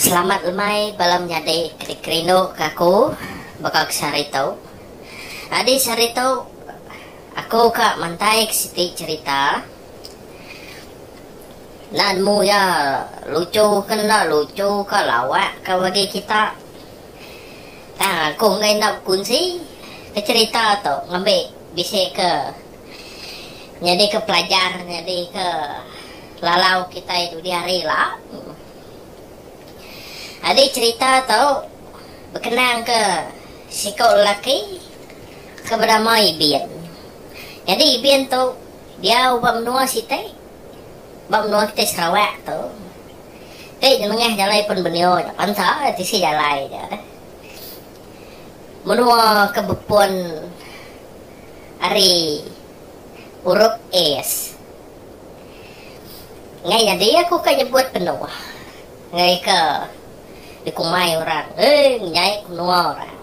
Selamat lemai balam nyade krino kaku bakal sarito. Adi sarito aku kak mantai siti cerita. Nanmu ya lucu kena lucu ka lawak ka bagi kita. Tang aku ngai nak kunci ke cerita tu ngambil bisik ke jadi ke pelajar jadi ke lalau kita itu di hari lah. Ada cerita tau berkenaan ke si kau lelaki ke bernama Ibian. Jadi Ibian tu dia ubah menua sitai, ubah menua kita Sarawak tu. Tapi jenengah jalan pun benio, pansa di si jalan je. Menua ke bepon hari huruf S. Ngai jadi aku kan nyebut benua, ngai ke dikumai orang, nyai kunua orang.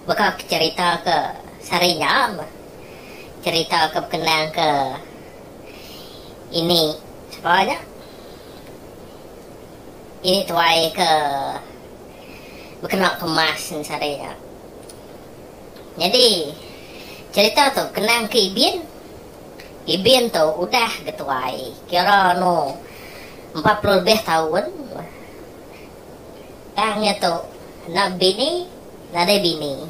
Bakal cerita ke sarinya, cerita ke berkenaan ke ini sebenarnya. Ini tuai ke berkenaan kemas sarinya. Jadi cerita tu kenang ke Ibian. Ibian tu udah ketuai, kira no 40 lebih tahun. Tangnya tu nak bini, nak ada bini.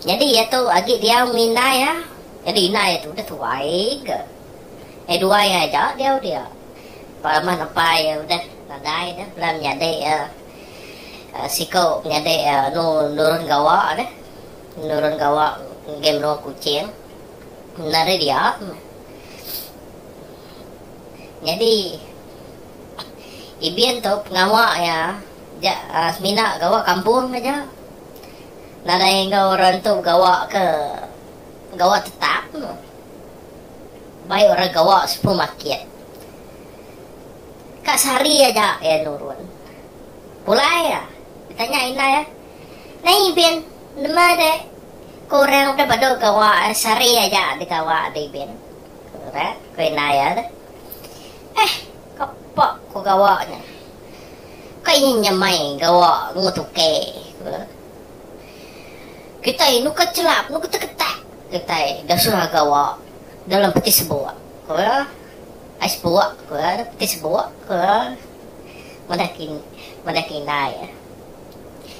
Jadi ya tu agak dia minda ya. Jadi ina itu udah tuai ke. Dua ya aja dia. Paman apa ya udah nadai dah. Belum nyade siko nyade nurun gawa dah. Nurun gawa game no kucing. Nare dia. Jadi Ibian tu pengawak ya. Semina gawa kampung aja. Nada yang gawa rantu gawa ke gawa tetap. Baik orang gawa supermarket. Kak Sari aja ya nurun. Pulai ya. Ditanya Ina ya. Nah Ibian, nama deh. Korang udah pada gawa Sari aja di gawa di Ibian. Korang, kau Ina ya deh. Kapak kau gawanya. Kayaknya nyamai gawa ngutuke. Kita ini kecelap, nu ketek. Kita dah surah gawa dalam peti sebuah. Kau ais buah, kau peti sebuah. Kau madakin ya.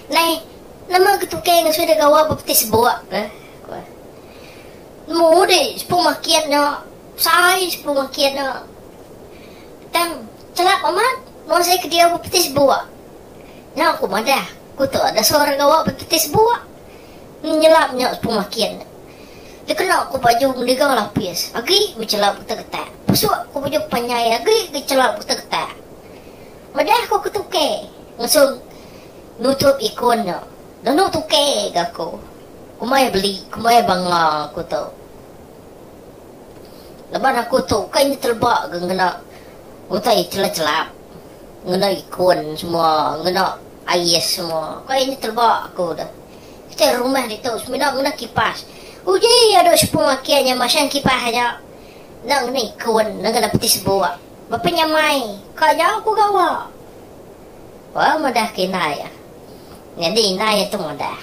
Nai, nama ketuke nu sudah gawa peti sebuah. Kau mu deh supermarketnya, saya supermarketnya. Tang celap amat. Mau saya ke dia berpetis buah. Nah aku madah. Aku tu ada seorang gawa berpetis buah. Menyelapnya pemakian. Dia kena aku baju mendigang lapis. Agi mencelap ketak-ketak. Pasuk aku baju panyai. Agi mencelap ketak-ketak. Madah aku ketuke. Langsung nutup ikonnya. Dan nutuke aku. Kumai beli. Kumai bangga aku tu. Lepas aku tu. Kayaknya terbak kena. Utai celap-celap. Ngena ikon semua, ngena ayes semua. Kayaknya terbak aku dah. Kita rumah di tu, semua ngena kipas. Uji ada supermarketnya macam kipas aja. Nak ngena ikon, nak ngena peti sebuah. Bapaknya mai, kaya aku gawa. Wah, madah kena ya. Jadi na itu madah.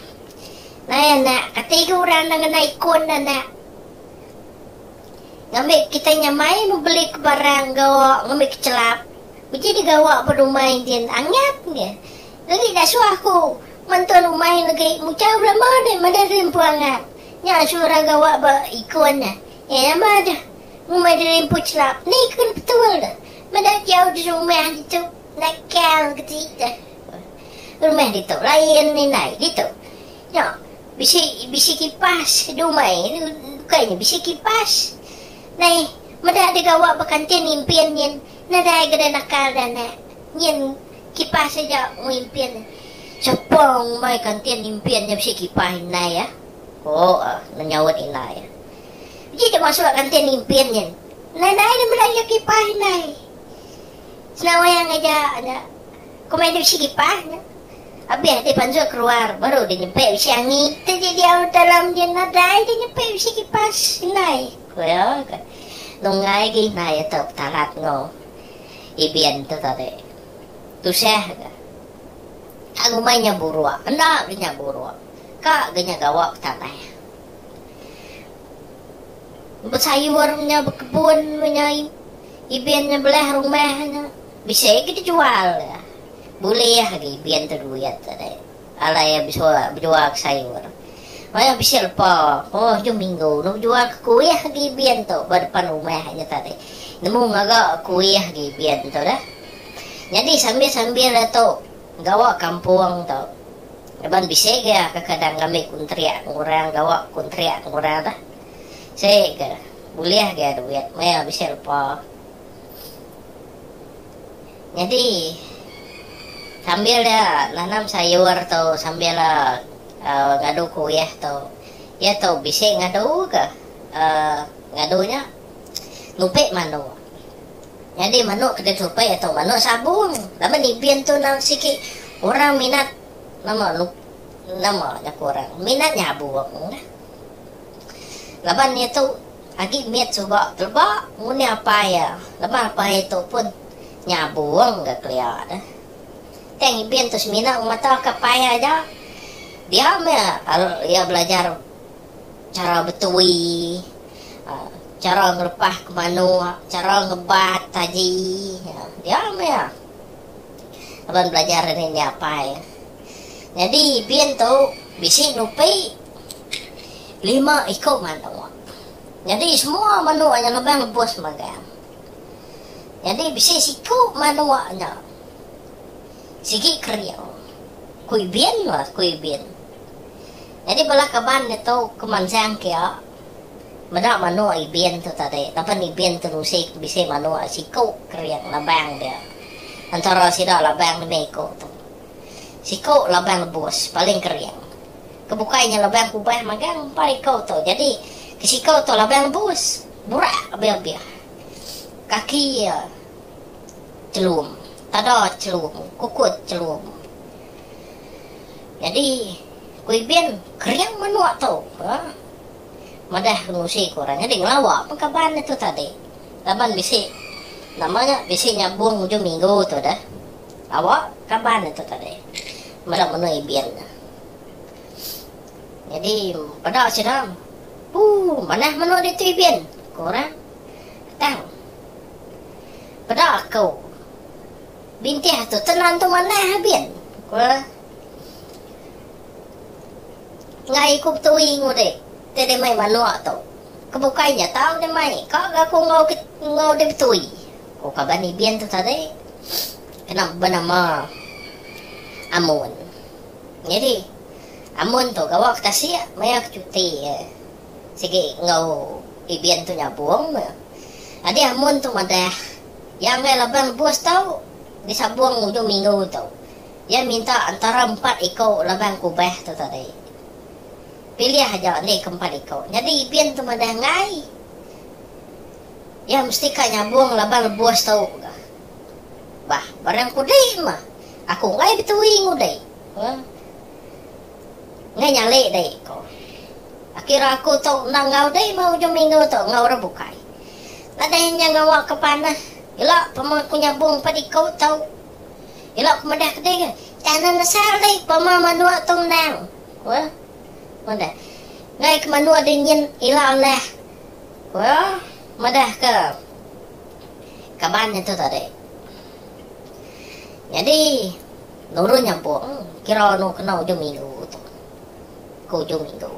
Nah, nak ketiga orang nak ngena ikon nak. Ngambil kita nyamai mau beli ke barang gawa, ngambil kecelap. Jadi gawa rumah dia angat dia. Lagi dah suah aku mantan rumah lagi mucau lama deh mana rimpu angat. Nya suara gawa ba ikonnya. Ya mana dah. Rumah dia rimpu celap. Ni kan betul dah. Mana jauh di rumah itu nakal ketiga. Rumah itu lain ni naik gitu. Ya bisi kipas rumah ini kayaknya bisi kipas. Nah, mana ada gawa bakantin impian yen. Nadai gada nakal dan nyen kipas saja impian. Sepong mai kantin impian jam si kipas ina ya. Oh, menyawat ina ya. Jadi masuk kantin impian nyen. Nadai dia melaya kipas ina. Senawayang aja ada. Komai dia si kipas. Habis dia panjang keluar baru dia nyampe si angin. Jadi dia dalam dia nadai dia nyampe si kipas ina. Kaya nungai gina ya tu talat ngo. Ibian tu tadi. Tu sah. Aku mainnya buruk. Hendak genya buruk. Kak genya gawak tanah. Bersayurnya, berkebun, ibiannya belah rumahnya. Bisa kita jual ya. Boleh ya ibian tu duit tadi. Ala ya bisa berjual sayur. Maya bisa lepas. Oh, jom minggu. Nak jual kuih ibian tu berdepan rumahnya tadi. Nemu agak kuih ibian tu dah. Jadi sambil-sambil tu gawak kampung tu. Lepas bisa ke kadang kami kuntriak orang gawak kuntriak orang dah. Saya ke boleh ke duit. Maya bisa lepas. Jadi sambil dia nanam sayur tu, sambil ngadu kuih tu, ya tu bisa ngadu ke, ngadunya nupek manu. Jadi manu kita supaya tu manu sabung. Lama ni bian tu nang sikit orang minat namanya kurang minat nyabung. Lepas ni tu lagi miat coba telbak, muni apa ya? Lepas apa itu pun nyabung gak kelihatan. Teng ibian tu semina mata kapaya aja. Dia ya belajar cara betui, cara ngelepah ke manu, cara ngebat taji. Dia abang belajar ini apa ya. Jadi ibian tu bisi nupai 5 ikut manu. Jadi semua manu yang lebang bos magang. Jadi bisi siku manu nya. Sigi kriau. Kuibian lah, kuibian. Jadi bala kaban itu kemansang kia. Mana manu ibian tu tadi. Tapi ibian tu rusik bisa manu siku kriang labang dia. Antara sida labang ni meko tu. Siku labang bos paling kriang. Kebukainya labang kubah magang paling kau tu. Jadi kesikau tu labang bos. Burak biar-biar. Kaki celum. Tada celum, kukut celum. Jadi kuibian kriang manuak tu. Madah ngusi korang. Jadi ngelawak pengkaban itu tadi. Laban bisi. Namanya bisi nyabung ujung minggu tu dah. Awak kaban itu tadi. Madah menu ibian. Jadi pada sidang. Mana menu itu ibian? Korang tahu. Pada kau bintih tu tenan tu mana habian. Kau ngai kup tu ingu dek. Tadi mai manuak tu. Kebukainya tahu deh mai. Kau aku ngau dek tu. Kau kaban ibian tu tadi. Kenapa bernama Amun. Jadi Amun tu gawak kasih mayak cuti. Sige ngau ibian tu nyabung. Adi Amun tu madah yang mai labang bos tahu. Disabung ujung minggu tu. Dia minta antara 4 ekor labang kubah tu tadi. Pilih aja ni ke 4 ekor. Jadi ibian tu madah ngai. Ya mesti kan nyabung labang bos tahu. Bah, barang kudai mah. Aku ngai betui ngudai. Ngai nyale dai ko. Akhirnya aku tu nangau dai mau ujung minggu tu ngau rebukai. Ada yang ngawak ke panah. Ilak pemaku nyabung pada kau tahu. Ilak kemudah kedai ke. Jangan nasal deh pemaku manua tongdang. Wah. Mudah. Ngai ke manua dingin ilak lah. Wah. Mudah ke. Kaban itu tadi. Jadi. Nurun nyabung. Kira nu kena ujung minggu tu. Ke ujung minggu.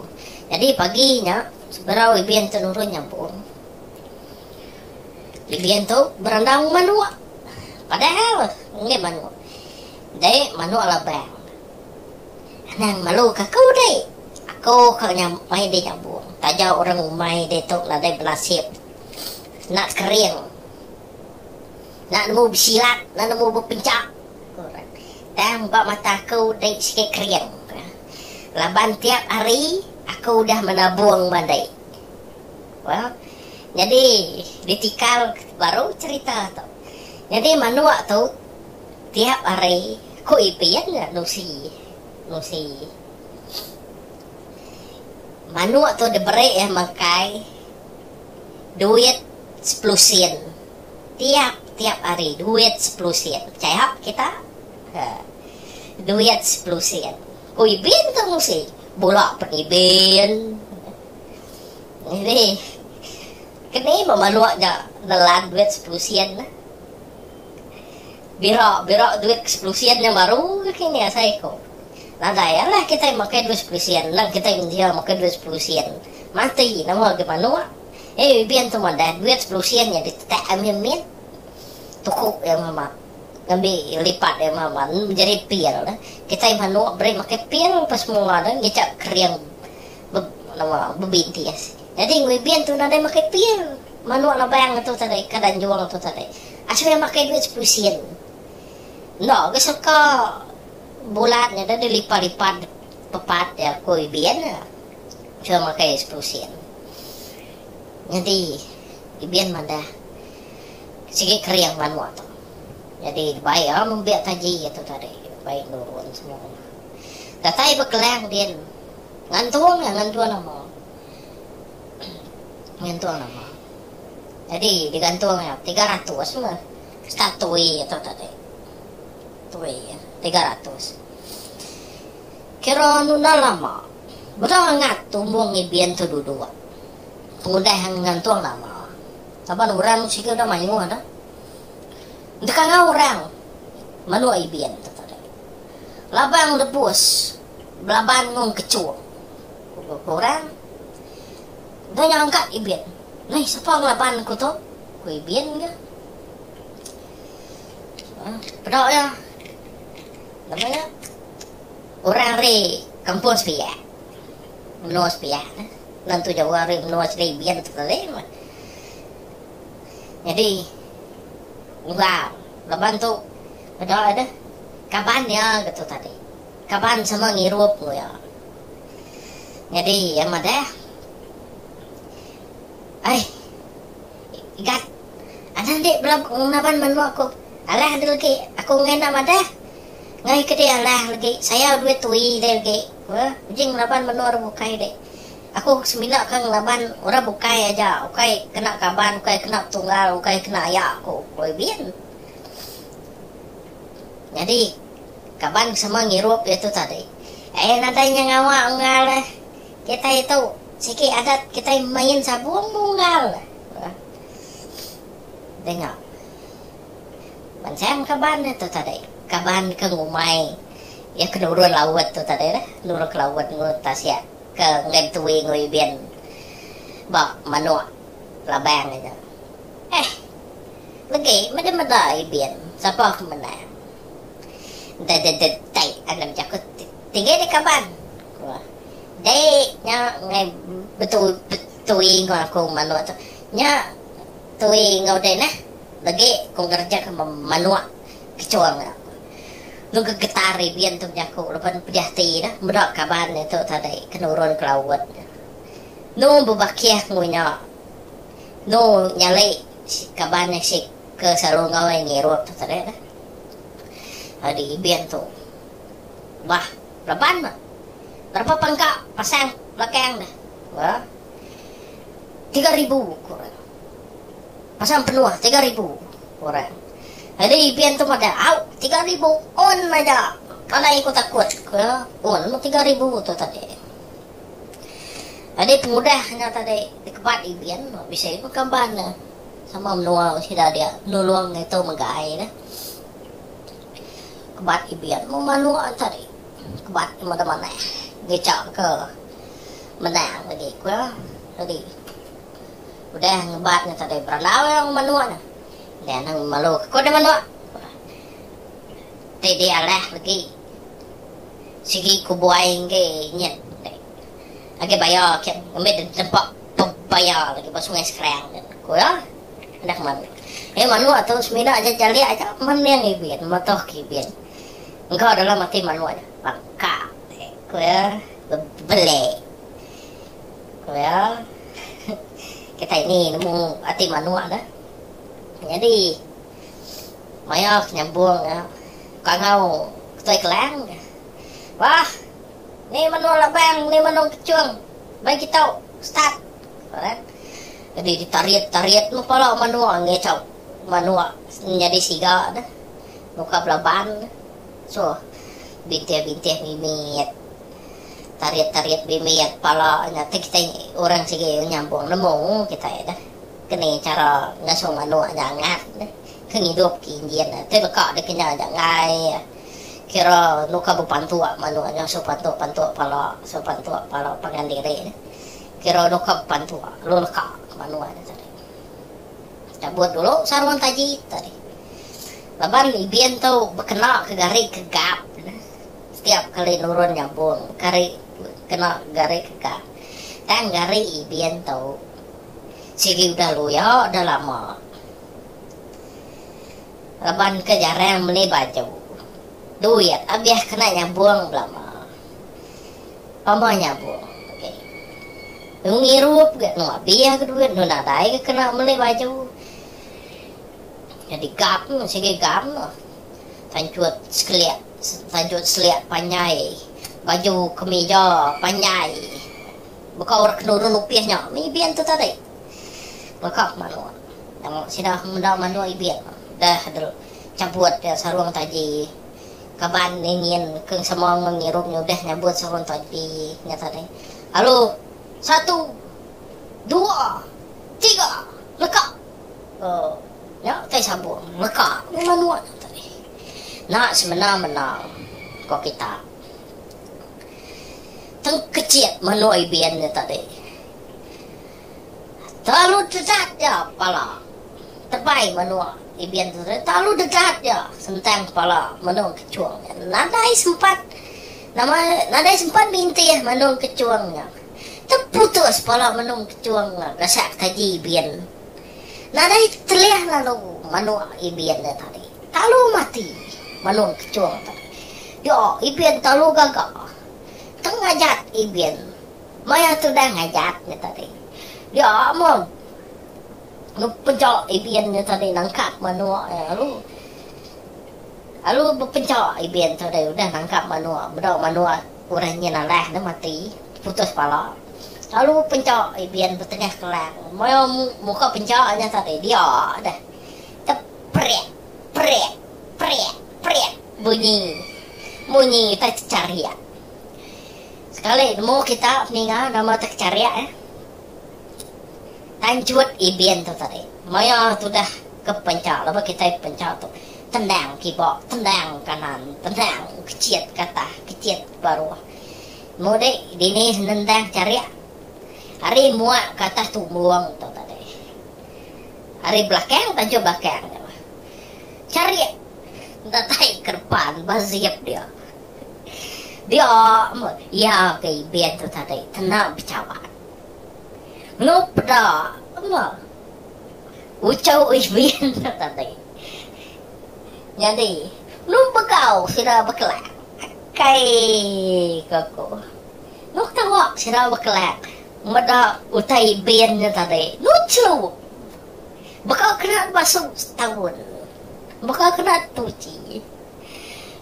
Jadi paginya. Seberau ibian tu nurun nyabung. Ibian tu berandang manua. Padahal nggak manua. Dek manua labang. Nang malu kakau dek. Aku kanya mai dia nyambung. Taja orang umai dia tu ladai belasip. Nak kering. Nak nemu bersilat. Nak nemu berpencak. Dan bak mata aku dek sikit kering. Laban tiap hari aku dah menabung bandai. Well. Jadi ditikal baru cerita tu. Jadi manua tu tiap hari ku ipian ya nusi. Manua tu diberi ya makai duit 10 sen. Tiap hari duit 10 sen. Percaya kita? duit 10 sen. Kuy bien tu mesti bola penibin. Ini kini memaluk dah nelan duit 10 sen lah. Bira duit 10 sen yang baru kini saya ko. Nah daya lah kita makan duit 10 sen, lah kita India makan duit 10 sen. Mati nama gimana? Bien tu mana duit 10 sen yang ditek amin. Tukuk yang mama ngambil lipat yang mama menjadi pil lah. Kita manu beri makan pil pas mula dah ngecak kering nama bebintias. Jadi ngibien tu nada makan pil. Manu na bayang tu tadi kadang jual tu tadi. Asal makan duit 10 sen. No, kesal ka bulatnya dah dilipat-lipat pepat ya koi bien lah. Cuma makan 10 sen. Jadi ibien mana sige kering manu tu. Jadi bayar membiak taji itu tadi, baik nurun semua. Datai berkelang dia ngantung nama. Ngantung nama. Jadi digantung ya 300 mah. Statui itu tadi. Tui 300. Kira nuna lama. Berapa ngat tumbung ibien tu dua. Pengudah yang ngantung lama. Apa orang sikit dah mayu ada. Dekat orang manu ibien tu tadi. Labang lepus, belaban ngong kecul. Orang dah yang angkat ibien. Nih siapa ngelaban ku tu? Ku ibien ke? Pedok ya. Namanya orang re kampung sepia. Menua sepia. Nanti Jawa re menua ibien tu tadi. Jadi enggak, leban tu ada kabannya gitu tadi. Kaban sama ngirup ya. Jadi yang ada igat ada dek belum ngaban manu aku. Alah ada lagi aku ngena ada. Ngai ke dia alah lagi saya duit tui deh lagi. Wah, jing laban manu orang bukai dek. Aku semina kan laban orang bukai aja. Bukai kena kaban, bukai kena tunggal, bukai kena ayak aku. Koi bien. Jadi kaban sama ngirup itu tadi. Nadanya ngawak engal. Kita itu sikit adat kita main sabung munggal. Dengar. Bansam kaban itu tadi. Kaban ke ngumai. Ya kenurun laut tu tadi dah. Nurun ke laut ngutas ya. Ke ngentui ngui bien bak manu labang itu lagi mada ibien siapa aku menang tai alam jakut tiga di kaban dai nya ngai betul ngau aku manu tu nya tui ngau dai nah lagi kau kerja ke manu kecuang nunggu getar ibien tu jaku lepas pejahti dah merak kaban itu tadi kenurun kelawat nu bebakiah ngunya nu nyalai kaban si ke salung ngau ngirup tu tadi dah hari ibien tu bah leban mah berapa pangkak pasang belakang dah wah 3.000 kurang pasang penuh 3.000 kurang. Jadi ibien tu pada, 3.000 on aja. Kalau ikut takut, on 3.000 tu tadi. Jadi pemudahnya tadi di kebat ibien, bisa ikut kaban sama menua sudah dia nuluang itu megai dah. Kebat ibien mau manua tadi, kebat mana-mana, ngecak ke menang lagi, jadi udah ngebatnya tadi beranau yang manua. Dan ang malu ko naman no. Tedi alah lagi. Sige ko buhayin kay niyan. Agi bayo kaya ngomit tempat pabaya lagi pas sungai sekarang. Kuya anak man. Manu atau semina aja jali aja man yang ibien matoh ibien. Engkau adalah mati manu aja. Bangka. Kuya beli. Kuya kita ini nemu ati manu ada. Jadi mayak nyambung ya kangau ketoi kelang wah ni manu labang ni manu kecuang baik kita start kan jadi ditarik nu pala manu ngecau manu jadi siga dah muka belaban so bintih-bintih mimit. Tariat-tariat bimit pala nya kita orang sige nyambung nemu kita ya dah. Kene cara ngasong anu nyangat. Hidup ki Indian te leka de kenya jangai. Kira nuka bupantu manu nya sopantu pala pangandire. Kira nuka bupantu lu leka manu ada tadi. Cabut dulu sarung taji tadi. Laban ibian tau berkena ke gari ke gap. Setiap kali nurun nyambung kena gari ke gap. Dan gari ibian tau sigi udah lu ya udah lama. Laban ke jarang beli baju. Duit abiah kena nyambung lama. Pama nyambung. Oke. Ngirup gak nu abiah ke duit nu nadai ke kena beli baju. Jadi gap sige gap tanjut seliat panyai baju kemeja panyai buka orang kenurun rupiahnya ibian tu tadi buka manu yang sudah muda manu ibian dah dulu cabut ya sarung taji kaban ingin keng semua ngirupnya udah nyabut sarung taji nyata deh halo 1 2 3 lekak ya, tay sabung, leka, manual tadi. Nak semena-mena kok kita. Teng kecil manu ibian tadi. Terlalu dekat ya pala. Terbaik manu ibian tadi. Terlalu dekat ya sentang pala manu kecuangnya. Nadai sempat binti ya manu kecuangnya. Terputus pala manu kecuangnya. Gasak taji ibian. Nadai terlihat lalu manu ibian tadi. Talu mati manu kecuang tadi. Yo ibian talu gagak. Tengajat ibian. Maya tu dah ngajat tadi. Dia mau nu pencok ibian tadi nangkap manu lalu pencok ibian tadi udah nangkap manu bedok manu orangnya nalah dah mati putus pala. Lalu pencok ibian bertengah kelang. Mau muka pencoknya tadi dia dah. Prek. Bunyi tak cariak. Sekali mau kita ninga nama tak cariak Tanjut ibian tu tadi. Mau tu dah ke pencok. Lalu kita pencok tu tendang kibok, tendang kanan, tendang kecil kata, kecil baru. Mau deh dini nendang cariak. Hari muak kata tu buang tu tadi. Hari belakang tanjung belakang. Cari datai kerpan baziap dia. Dia ya ke ibian tu tadi tenang bercawan. Ngupda ucau ibian tu tadi. Jadi lupa kau sudah berkelak. Kai koko. Nuk tawak sudah berkelak. Mada utai bian tadi lucu bakal kena masuk setahun bakal kena tuci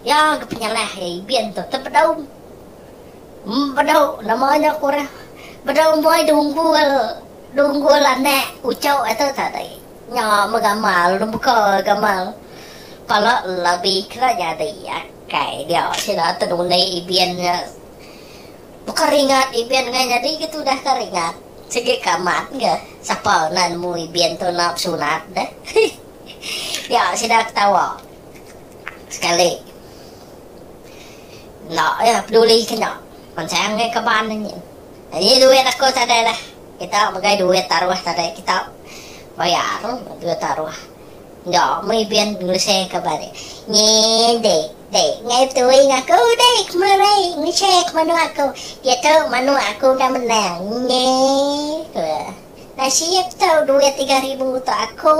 ya penyalah bian tu terpedau namanya korang pedau boy dunggul anak ucau atau tadi nya magamal buka gamal kalau lebih kena jadi ya kayak dia sudah terdulai biannya bukan ringat ibian nggak jadi gitu dah keringat segi kamat nggak siapa nan mu ibian tu nak sunat dah ya sudah ketawa sekali nak ya peduli kena pancang ke kaban ini duit aku tadi lah kita pakai duit taruh tadi kita bayar duit taruh nggak mau ibian ngusai kabar nyede dek ngay tuổi aku dek kemarin ngecek manu aku dia tahu manu aku dah menang nasib tahu duit 3.000 tu aku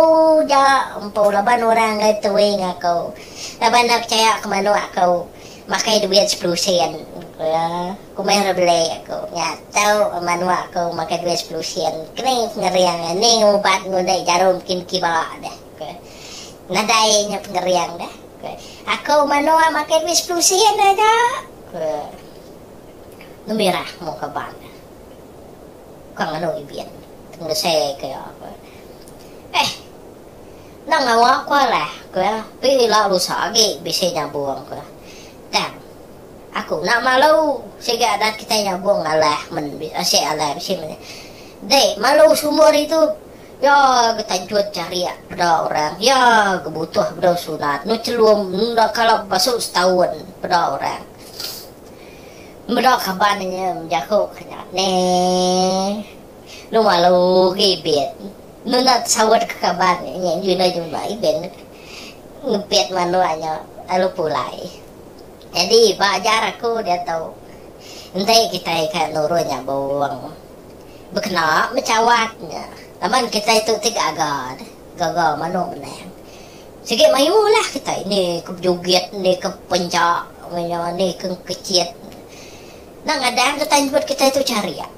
dah 48 orang ngay tuổi aku laban nak percaya ke manu aku makai duit 10 sen aku main beli aku ya tahu manu aku makai duit 10 sen kena ngeriang ni ubat ngudai jarum kin kiba dah nadainya pengeriang dah aku manoa makan wis 10 sen aja. Numirah mau ke banda. Kang ano ibian. Tunggu saya kaya apa. Nang awak ko lah. Kaya pila lu sagi bisa nyambung ko. Dan Aku nak malu. Sehingga adat kita nyambung alah. Asyik alah. Dek, malu sumur itu. Ya, kita jual cari pada orang. Ya, kebutuh pada sunat. Nu celum, kalau masuk setahun pada orang. Pada kabarnya menjaga kena. Nu malu ibet. Nu nak sawat ke kabarnya. Yang nak jumpa ibet. Ngepet manuanya. Lalu pulai. Jadi, Pak ajar aku dia tahu. Nanti kita ikan nurunya buang. Berkena mencawatnya. Taman kita itu tiga gagal mana menang. Sikit mayu lah kita ini kejoget, ni kepencak, ni kecit. Nang ada yang kita kita itu cari ya.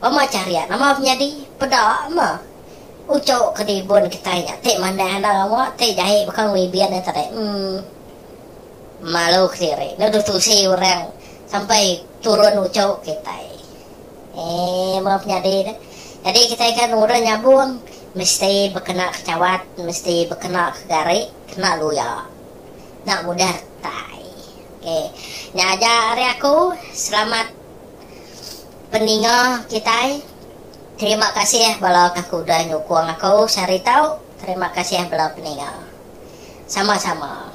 Mama cari ya, nama menjadi pedak mah. Ucok ke di bon kita nya. Tek mana ada awak, tek jahit bukan wibian yang tadi. Malu kiri. Nak tutusi orang sampai turun ucok kita. Maaf jadi. Jadi kita ikan orang nyabung mesti berkena kecawat, mesti berkena kegarik, kena luya. Nak mudah tai. Okey. Nyajari aku selamat pendengar kita. Terima kasih bala aku dah nyukuang aku cari tahu. Terima kasih bala pendengar. Sama-sama.